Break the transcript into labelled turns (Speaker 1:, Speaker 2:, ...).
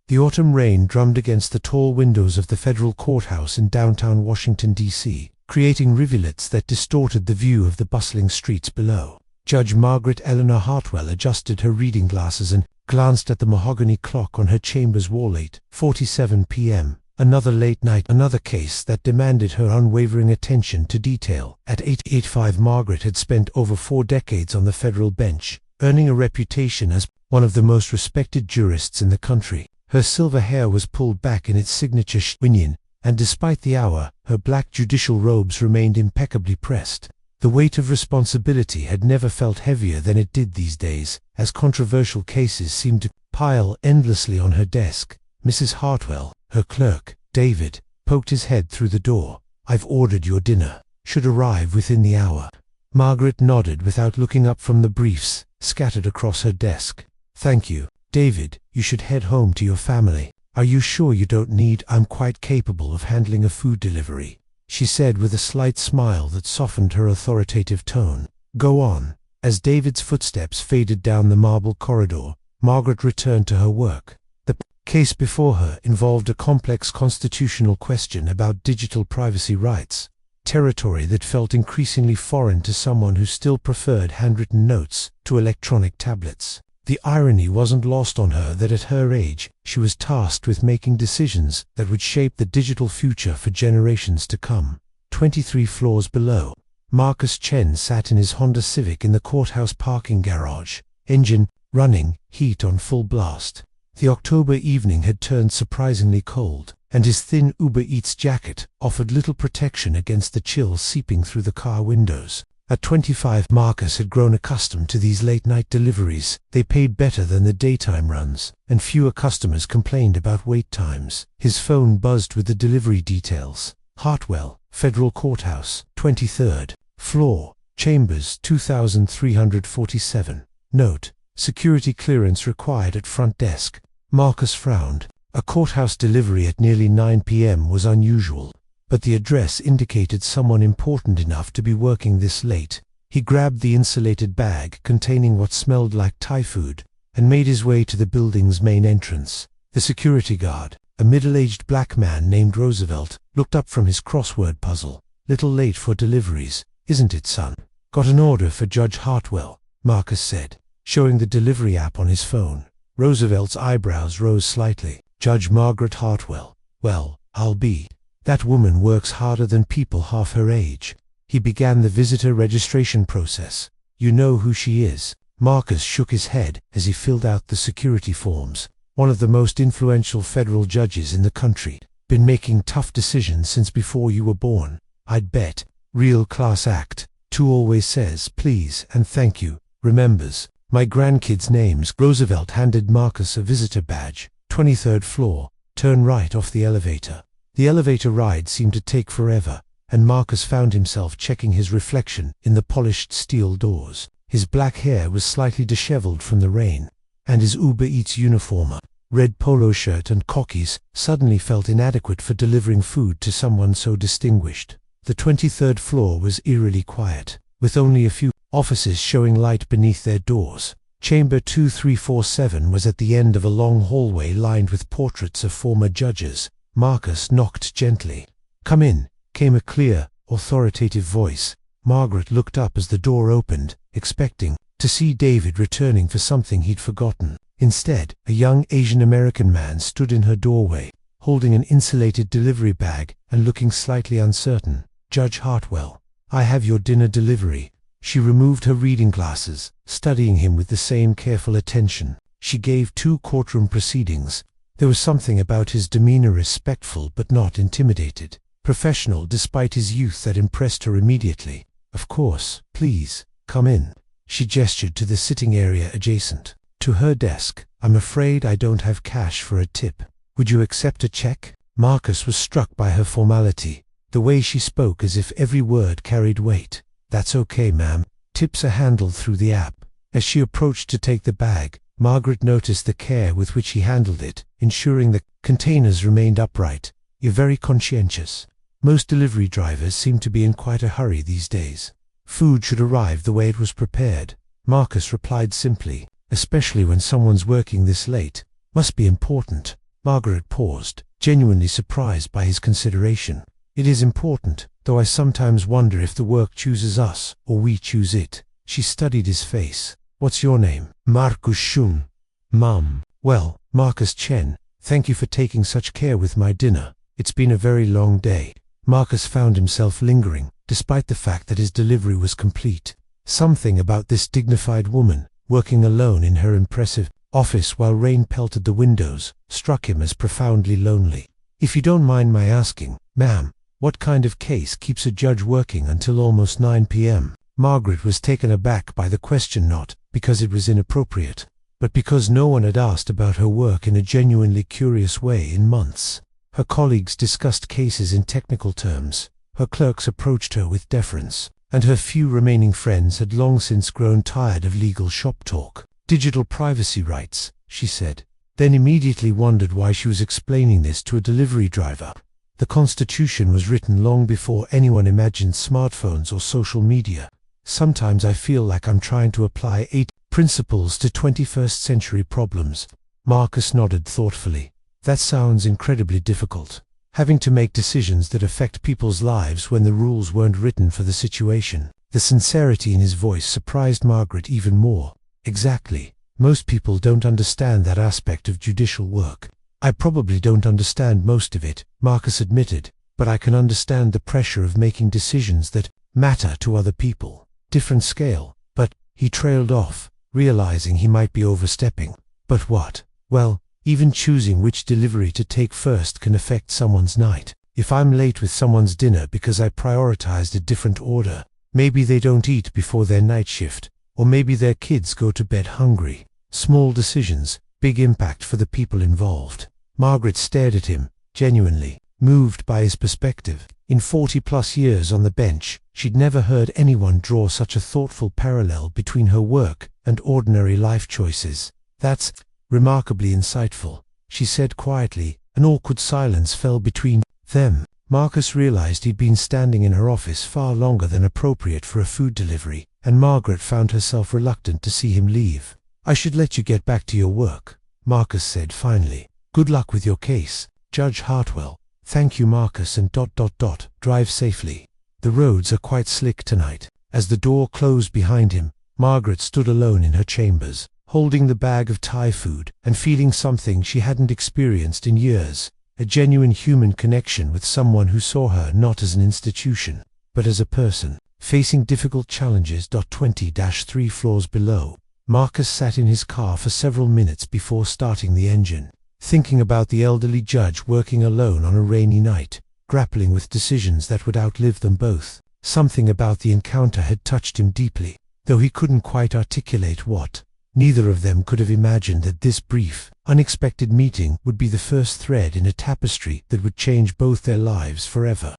Speaker 1: The autumn rain drummed against the tall windows of the federal courthouse in downtown Washington, D.C., creating rivulets that distorted the view of the bustling streets below. Judge Margaret Eleanor Hartwell adjusted her reading glasses and glanced at the mahogany clock on her chamber's wall. 8:47 p.m. Another late night, another case that demanded her unwavering attention to detail. At 8:85, Margaret had spent over 4 decades on the federal bench, earning a reputation as one of the most respected jurists in the country. Her silver hair was pulled back in its signature chignon, and despite the hour, her black judicial robes remained impeccably pressed. The weight of responsibility had never felt heavier than it did these days, as controversial cases seemed to pile endlessly on her desk. Mrs. Hartwell, her clerk, David, poked his head through the door. "I've ordered your dinner. Should arrive within the hour." Margaret nodded without looking up from the briefs scattered across her desk. "Thank you, David. You should head home to your family. Are you sure you don't need? I'm quite capable of handling a food delivery," she said with a slight smile that softened her authoritative tone. "Go on." As David's footsteps faded down the marble corridor, Margaret returned to her work. The case before her involved a complex constitutional question about digital privacy rights, territory that felt increasingly foreign to someone who still preferred handwritten notes to electronic tablets. The irony wasn't lost on her that at her age, she was tasked with making decisions that would shape the digital future for generations to come. 23 floors below, Marcus Chen sat in his Honda Civic in the courthouse parking garage, engine running, heat on full blast. The October evening had turned surprisingly cold, and his thin Uber Eats jacket offered little protection against the chill seeping through the car windows. At 25, Marcus had grown accustomed to these late-night deliveries. They paid better than the daytime runs, and fewer customers complained about wait times. His phone buzzed with the delivery details. Hartwell, Federal Courthouse, 23rd floor, Chambers 2347. Note: security clearance required at front desk. Marcus frowned. A courthouse delivery at nearly 9 p.m. was unusual, but the address indicated someone important enough to be working this late. He grabbed the insulated bag containing what smelled like Thai food and made his way to the building's main entrance. The security guard, a middle-aged black man named Roosevelt, looked up from his crossword puzzle. "Little late for deliveries, isn't it, son?" "Got an order for Judge Hartwell," Marcus said, showing the delivery app on his phone. Roosevelt's eyebrows rose slightly. "Judge Margaret Hartwell. Well, I'll be. That woman works harder than people half her age." He began the visitor registration process. "You know who she is?" Marcus shook his head as he filled out the security forms. "One of the most influential federal judges in the country. Been making tough decisions since before you were born, I'd bet. Real class act. Too always says please and thank you. Remembers my grandkids' names." Roosevelt handed Marcus a visitor badge. 23rd floor. Turn right off the elevator. The elevator ride seemed to take forever, and Marcus found himself checking his reflection in the polished steel doors. His black hair was slightly disheveled from the rain, and his Uber Eats uniform, red polo shirt and khakis, suddenly felt inadequate for delivering food to someone so distinguished. The 23rd floor was eerily quiet, with only a few offices showing light beneath their doors. Chamber 2347 was at the end of a long hallway lined with portraits of former judges. Marcus knocked gently. "Come in," came a clear, authoritative voice. Margaret looked up as the door opened, expecting to see David returning for something he'd forgotten. Instead, a young Asian-American man stood in her doorway, holding an insulated delivery bag and looking slightly uncertain. "Judge Hartwell, I have your dinner delivery." She removed her reading glasses, studying him with the same careful attention she gave to courtroom proceedings. There was something about his demeanor respectful but not intimidated, professional despite his youth that impressed her immediately. "Of course, please, come in." She gestured to the sitting area adjacent to her desk. "I'm afraid I don't have cash for a tip. Would you accept a check?" Marcus was struck by her formality, the way she spoke as if every word carried weight. "That's okay, ma'am. Tips are handled through the app." As she approached to take the bag, Margaret noticed the care with which he handled it, ensuring the containers remained upright. "You're very conscientious." Most delivery drivers seem to be in quite a hurry these days. "Food should arrive the way it was prepared," Marcus replied simply, "especially when someone's working this late. Must be important." Margaret paused, genuinely surprised by his consideration. It is important, though I sometimes wonder if the work chooses us, or we choose it. She studied his face. What's your name? Marcus Schun. Mum. Well, Marcus Chen. Thank you for taking such care with my dinner. It's been a very long day. Marcus found himself lingering, despite the fact that his delivery was complete. Something about this dignified woman, working alone in her impressive office while rain pelted the windows, struck him as profoundly lonely. If you don't mind my asking, ma'am, what kind of case keeps a judge working until almost 9 p.m.? Margaret was taken aback by the question, not because it was inappropriate, but because no one had asked about her work in a genuinely curious way in months. Her colleagues discussed cases in technical terms, her clerks approached her with deference, and her few remaining friends had long since grown tired of legal shop talk. Digital privacy rights, she said, then immediately wondered why she was explaining this to a delivery driver. The Constitution was written long before anyone imagined smartphones or social media. Sometimes I feel like I'm trying to apply 8 principles to 21st century problems. Marcus nodded thoughtfully. That sounds incredibly difficult. Having to make decisions that affect people's lives when the rules weren't written for the situation. The sincerity in his voice surprised Margaret even more. Exactly. Most people don't understand that aspect of judicial work. I probably don't understand most of it, Marcus admitted, but I can understand the pressure of making decisions that matter to other people. Different scale, but he trailed off, realizing he might be overstepping. But what? Well, even choosing which delivery to take first can affect someone's night. If I'm late with someone's dinner because I prioritized a different order, maybe they don't eat before their night shift, or maybe their kids go to bed hungry. Small decisions, big impact for the people involved. Margaret stared at him, genuinely moved by his perspective. In 40+ years on the bench, she'd never heard anyone draw such a thoughtful parallel between her work and ordinary life choices. That's remarkably insightful, she said quietly. An awkward silence fell between them. Marcus realized he'd been standing in her office far longer than appropriate for a food delivery, and Margaret found herself reluctant to see him leave. I should let you get back to your work, Marcus said finally. Good luck with your case, Judge Hartwell. Thank you, Marcus, and ... drive safely. The roads are quite slick tonight. As the door closed behind him, Margaret stood alone in her chambers, holding the bag of Thai food and feeling something she hadn't experienced in years, a genuine human connection with someone who saw her not as an institution, but as a person, facing difficult challenges. 20-3 floors below, Marcus sat in his car for several minutes before starting the engine, thinking about the elderly judge working alone on a rainy night, grappling with decisions that would outlive them both. Something about the encounter had touched him deeply, though he couldn't quite articulate what. Neither of them could have imagined that this brief, unexpected meeting would be the first thread in a tapestry that would change both their lives forever.